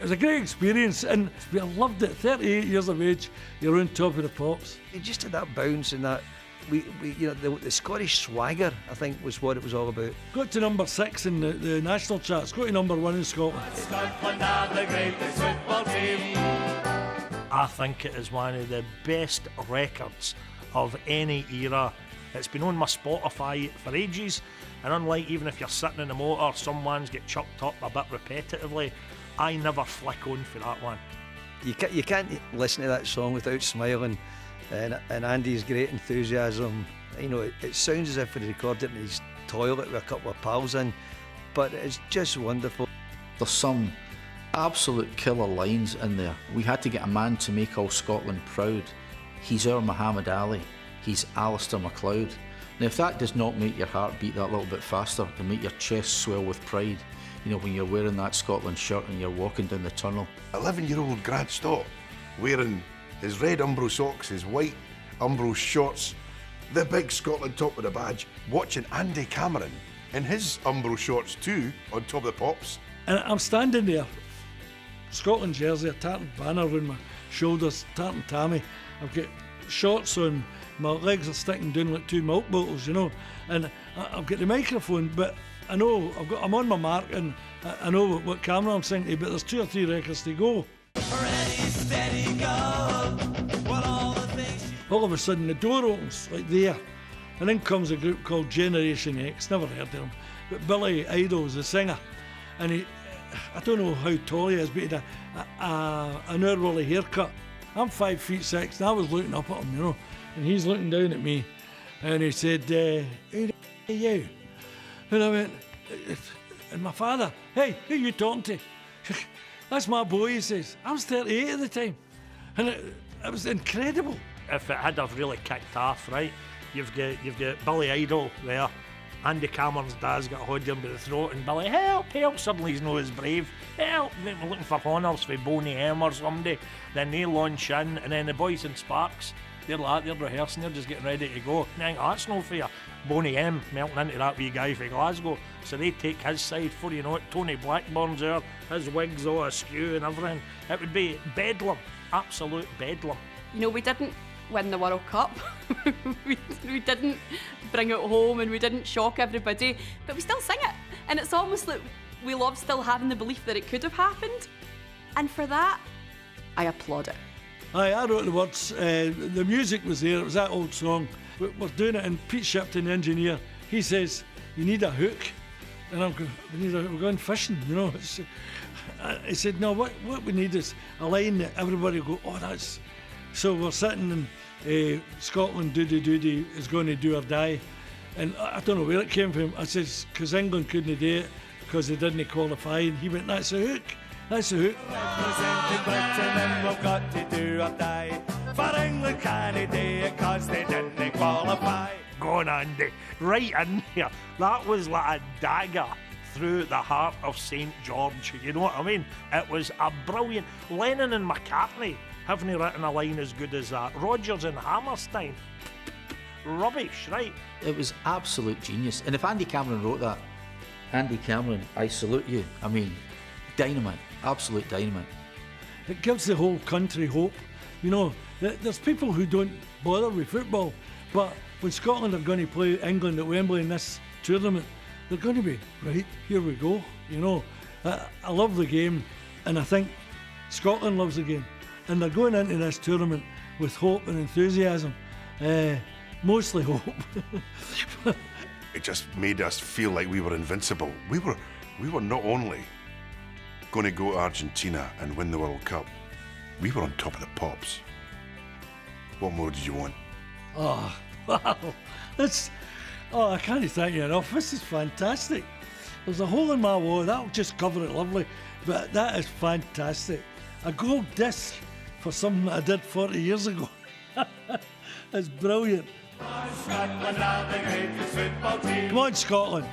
was a great experience, and I loved it. 38 years of age, you're on top of the pops. He just had that bounce and that, the Scottish swagger, I think, was what it was all about. Got to number 6 in the national charts, got to number 1 in Scotland. Scotland are the greatest football team. I think it is one of the best records of any era. It's been on my Spotify for ages, and unlike even if you're sitting in the motor, some ones get chucked up a bit repetitively. I never flick on for that one. You can't listen to that song without smiling, and Andy's great enthusiasm. You know, it sounds as if he recorded it in his toilet with a couple of pals in, but it's just wonderful. There's some absolute killer lines in there. We had to get a man to make all Scotland proud. He's our Muhammad Ali. He's Alistair MacLeod. Now, if that does not make your heart beat that little bit faster and make your chest swell with pride, you know, when you're wearing that Scotland shirt and you're walking down the tunnel. 11-year-old Grant Stott wearing his red Umbro socks, his white Umbro shorts, the big Scotland top with a badge, watching Andy Cameron in his Umbro shorts too, on top of the pops. And I'm standing there, Scotland jersey, a tartan banner on my shoulders, tartan tammy. I've got shorts on, my legs are sticking down like 2 milk bottles, you know, and I've got the microphone, but I know I'm on my mark, and I know what camera I'm singing to, but there's 2 or 3 records to go. Ready, steady, go. All of a sudden the door opens, like there, and in comes a group called Generation X, never heard of them, but Billy Idol is the singer, and I don't know how tall he is, but he had an hour-early haircut. I'm 5'6", and I was looking up at him, you know, and he's looking down at me, and he said, "Who the are you?" And I went, and my father, "Hey, who are you talking to?" "That's my boy," he says. I was 38 at the time, and it was incredible. If it had have really kicked off, right, you've got Billy Idol there, Andy Cameron's dad's got a hold him by the throat, and Billy, help, suddenly he's not as brave, help, we're looking for honours for Boney M or somebody. Then they launch in, and then the boys in Sparks, they're rehearsing, they're just getting ready to go. And I think, that's no fair. Boney M melting into that wee guy from Glasgow, so they take his side. Before you know it, Tony Blackburn's there, his wig's all askew and everything. It would be bedlam, absolute bedlam. You know, we didn't win the World Cup. we didn't bring it home, and we didn't shock everybody, but we still sing it, and it's almost like we love still having the belief that it could have happened, and for that I applaud it. Aye, I wrote the words, the music was there, it was that old song. We're doing it, and Pete Shipton, the engineer, he says, "You need a hook," and I'm going, we're going fishing, you know. He said, "No, what we need is a line that everybody will go, oh, that's..." So we're sitting in Scotland, Doody Doody is going to do or die. And I don't know where it came from. I says, because England couldn't do it, because they didn't qualify. And he went, "That's a hook, that's a hook." Representing Britain, and we've got to do or die. For England can't do it, cause they didn't qualify. Go on, Andy, right in here. That was like a dagger through the heart of St George, you know what I mean? It was a brilliant... Lennon and McCartney haven't written a line as good as that. Rodgers and Hammerstein, rubbish, right? It was absolute genius. And if Andy Cameron wrote that, Andy Cameron, I salute you. I mean, dynamite, absolute dynamite. It gives the whole country hope. You know, there's people who don't bother with football, but when Scotland are going to play England at Wembley in this tournament, they're going to be, right, here we go, you know. I love the game, and I think Scotland loves the game. And they're going into this tournament with hope and enthusiasm, mostly hope. It just made us feel like we were invincible. We were not only going to go to Argentina and win the World Cup, we were on top of the pops. What more did you want? Oh, wow. I can't thank you enough. This is fantastic. There's a hole in my wall, that'll just cover it lovely, but that is fantastic. A gold disc for something that I did 40 years ago. It's brilliant. Scotland are the greatest football team. Come on, Scotland.